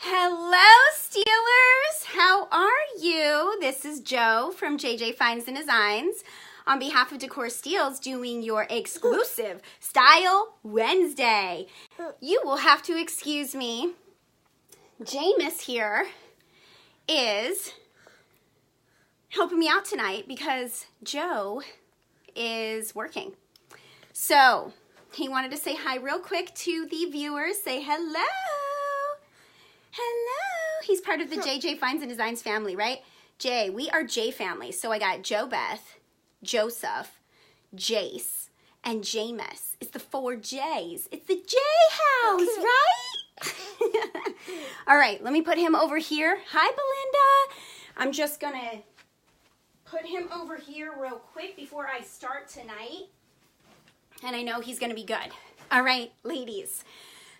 Hello, Steelers. How are you? This is Jo from JJ Finds and Designs on behalf of Decor Steels doing your exclusive Style Wednesday. You will have to excuse me. Jameis here is helping me out tonight because Jo is working. So he wanted to say hi real quick to the viewers. Say hello. Hello. He's part of the JJ Finds and Designs family, right? Jay, we are J family. So I got JoBeth, Joseph, Jace, and Jameis. It's the 4 J's. It's the J house, right? All right, let me put him over here. Hi, Belinda. I'm just going to put him over here real quick before I start tonight. And I know he's going to be good. All right, ladies.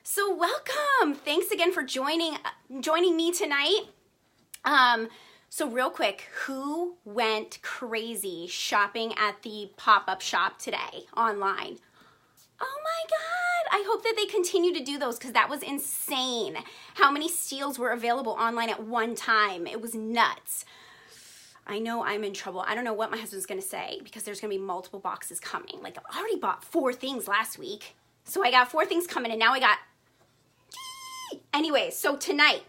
So welcome. Thanks again for joining me tonight. So real quick, who went crazy shopping at the pop-up shop today online? Oh my God. I hope that they continue to do those because that was insane. How many steals were available online at one time? It was nuts. I know I'm in trouble. I don't know what my husband's going to say because there's going to be multiple boxes coming. Like I already bought 4 things last week. So I got 4 things coming and now I got... Anyway, so tonight,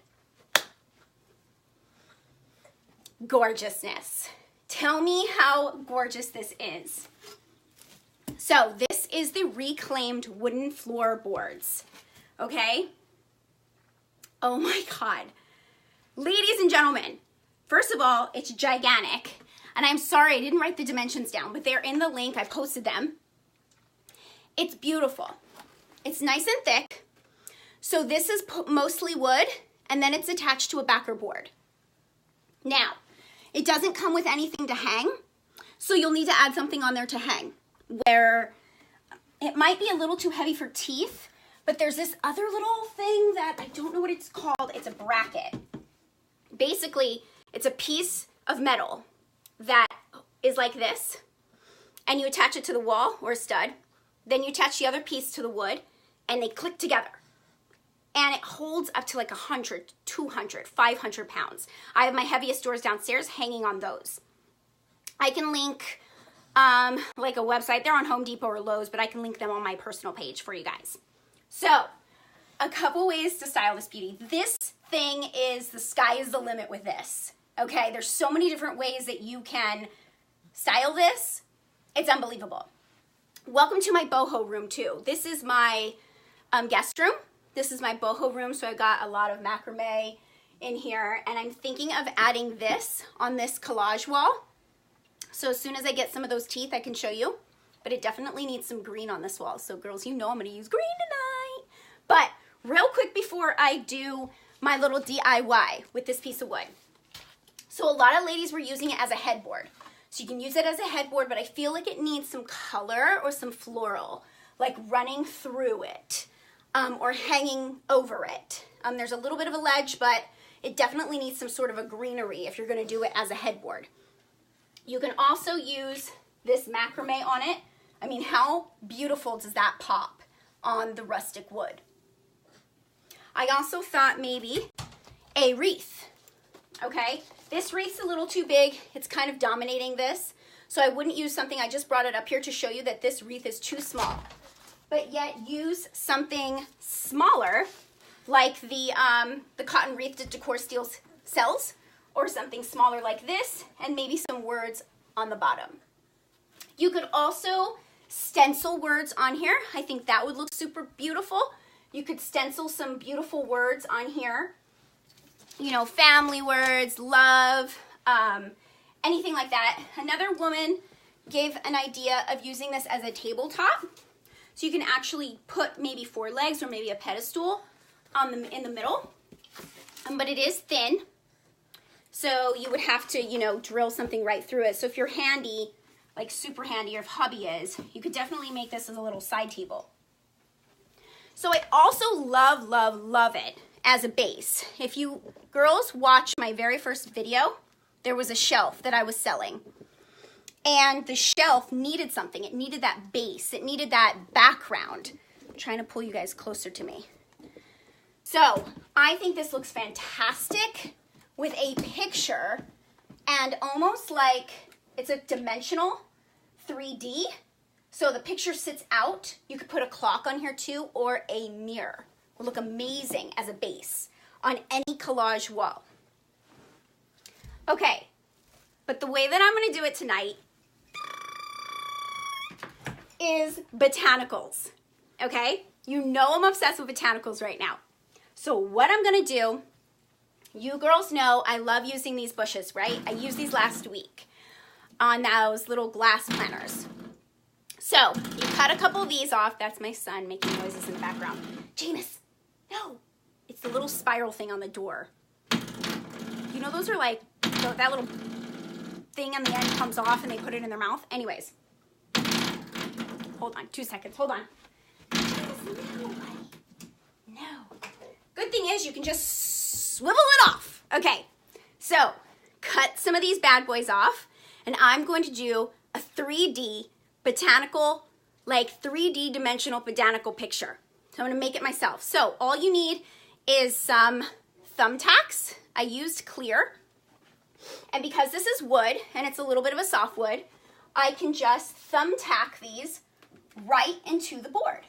gorgeousness. Tell me how gorgeous this is. So this is the reclaimed wooden floorboards, okay? Oh my God. Ladies and gentlemen, first of all, it's gigantic. And I'm sorry, I didn't write the dimensions down, but they're in the link. I posted them. It's beautiful. It's nice and thick. So this is mostly wood, and then it's attached to a backer board. Now, it doesn't come with anything to hang, so you'll need to add something on there to hang, where it might be a little too heavy for teeth, but there's this other little thing that I don't know what it's called. It's a bracket. Basically, it's a piece of metal that is like this, and you attach it to the wall or a stud. Then you attach the other piece to the wood, and they click together. And it holds up to like 100, 200, 500 pounds. I have my heaviest doors downstairs hanging on those. I can link like a website. They're on Home Depot or Lowe's, but I can link them on my personal page for you guys. So, a couple ways to style this beauty. This thing is, the sky is the limit with this. Okay, there's so many different ways that you can style this. It's unbelievable. Welcome to my boho room too. This is my guest room. This is my boho room, so I got a lot of macrame in here, and I'm thinking of adding this on this collage wall. So as soon as I get some of those teeth, I can show you, but it definitely needs some green on this wall. So girls, you know I'm gonna use green tonight. But real quick before I do my little DIY with this piece of wood. So a lot of ladies were using it as a headboard. So you can use it as a headboard, but I feel like it needs some color or some floral, like running through it. Or hanging over it. There's a little bit of a ledge, but it definitely needs some sort of a greenery if you're going to do it as a headboard. You can also use this macrame on it. I mean, how beautiful does that pop on the rustic wood? I also thought maybe a wreath, okay? This wreath's a little too big. It's kind of dominating this, so I wouldn't use something. I just brought it up here to show you that this wreath is too small. But yet use something smaller, like the cotton wreath that Decor Steels sells, or something smaller like this, and maybe some words on the bottom. You could also stencil words on here. I think that would look super beautiful. You could stencil some beautiful words on here. You know, family words, love, anything like that. Another woman gave an idea of using this as a tabletop. So you can actually put maybe 4 legs or maybe a pedestal in the middle. But it is thin. So you would have to, you know, drill something right through it. So if you're handy, like super handy, or if hubby is, you could definitely make this as a little side table. So I also love, love, love it as a base. If you girls watch my very first video, there was a shelf that I was selling. And the shelf needed something. It needed that base. It needed that background. I'm trying to pull you guys closer to me. So I think this looks fantastic with a picture and almost like it's a dimensional 3D. So the picture sits out. You could put a clock on here too, or a mirror. It would look amazing as a base on any collage wall. Okay, but the way that I'm gonna do it tonight is botanicals, okay? You know I'm obsessed with botanicals right now. So what I'm gonna do, you girls know I love using these bushes, right? I used these last week on those little glass planters. So you cut a couple of these off. That's my son making noises in the background. James, no, it's the little spiral thing on the door. You know those are like, that little thing on the end comes off and they put it in their mouth? Anyways, hold on, 2 seconds, hold on. No. Good thing is you can just swivel it off. Okay, so cut some of these bad boys off and I'm going to do a 3D botanical, like 3D dimensional botanical picture. So I'm gonna make it myself. So all you need is some thumbtacks. I used clear. And because this is wood and it's a little bit of a soft wood, I can just thumbtack these right into the board.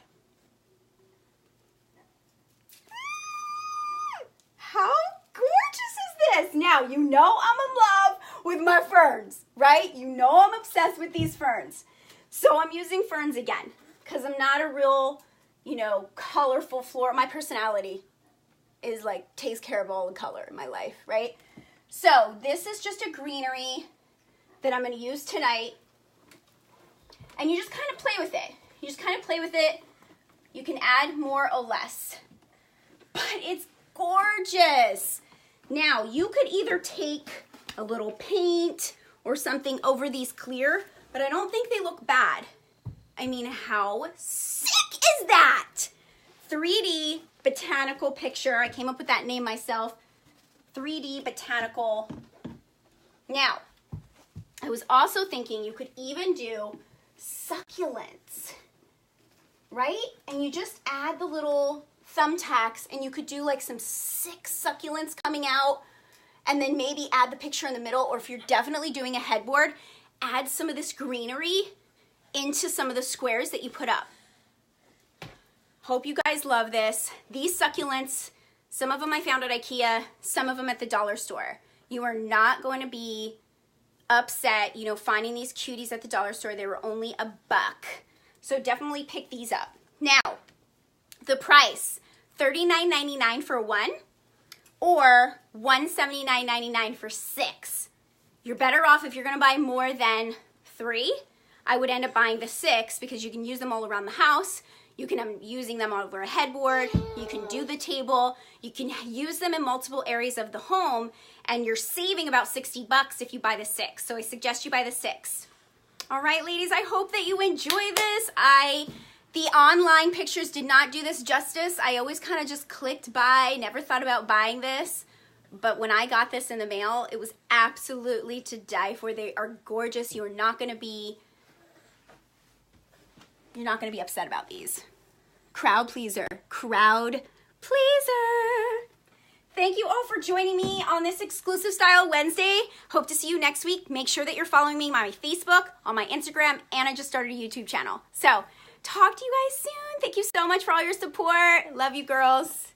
How gorgeous is this? Now, you know I'm in love with my ferns, right? You know I'm obsessed with these ferns. So I'm using ferns again because I'm not a real, you know, colorful floral. My personality is like, takes care of all the color in my life, right? So this is just a greenery that I'm going to use tonight. And you just kind of play with it. You just kind of play with it. You can add more or less. But it's gorgeous. Now, you could either take a little paint or something over these clear, but I don't think they look bad. I mean, how sick is that? 3D botanical picture. I came up with that name myself. 3D botanical. Now, I was also thinking you could even do succulents, right? And you just add the little thumbtacks and you could do like some sick succulents coming out and then maybe add the picture in the middle, or if you're definitely doing a headboard, add some of this greenery into some of the squares that you put up. Hope you guys love this. These succulents, some of them I found at IKEA, some of them at the dollar store. You are not going to be upset, you know, finding these cuties at the dollar store. They were only $1. So definitely pick these up. Now, the price, $39.99 for one or $179.99 for 6. You're better off if you're gonna buy more than 3. I would end up buying the 6 because you can use them all around the house. You can end up using them over a headboard. You can do the table. You can use them in multiple areas of the home, and you're saving about $60 if you buy the 6. So I suggest you buy the 6. All right, ladies, I hope that you enjoy this. The online pictures did not do this justice. I always kind of just clicked buy, never thought about buying this. But when I got this in the mail, it was absolutely to die for. They are gorgeous. You're not going to be upset about these. Crowd pleaser. Crowd pleaser. Thank you all for joining me on this exclusive style Wednesday. Hope to see you next week. Make sure that you're following me on my Facebook, on my Instagram, and I just started a YouTube channel. So talk to you guys soon. Thank you so much for all your support. Love you, girls.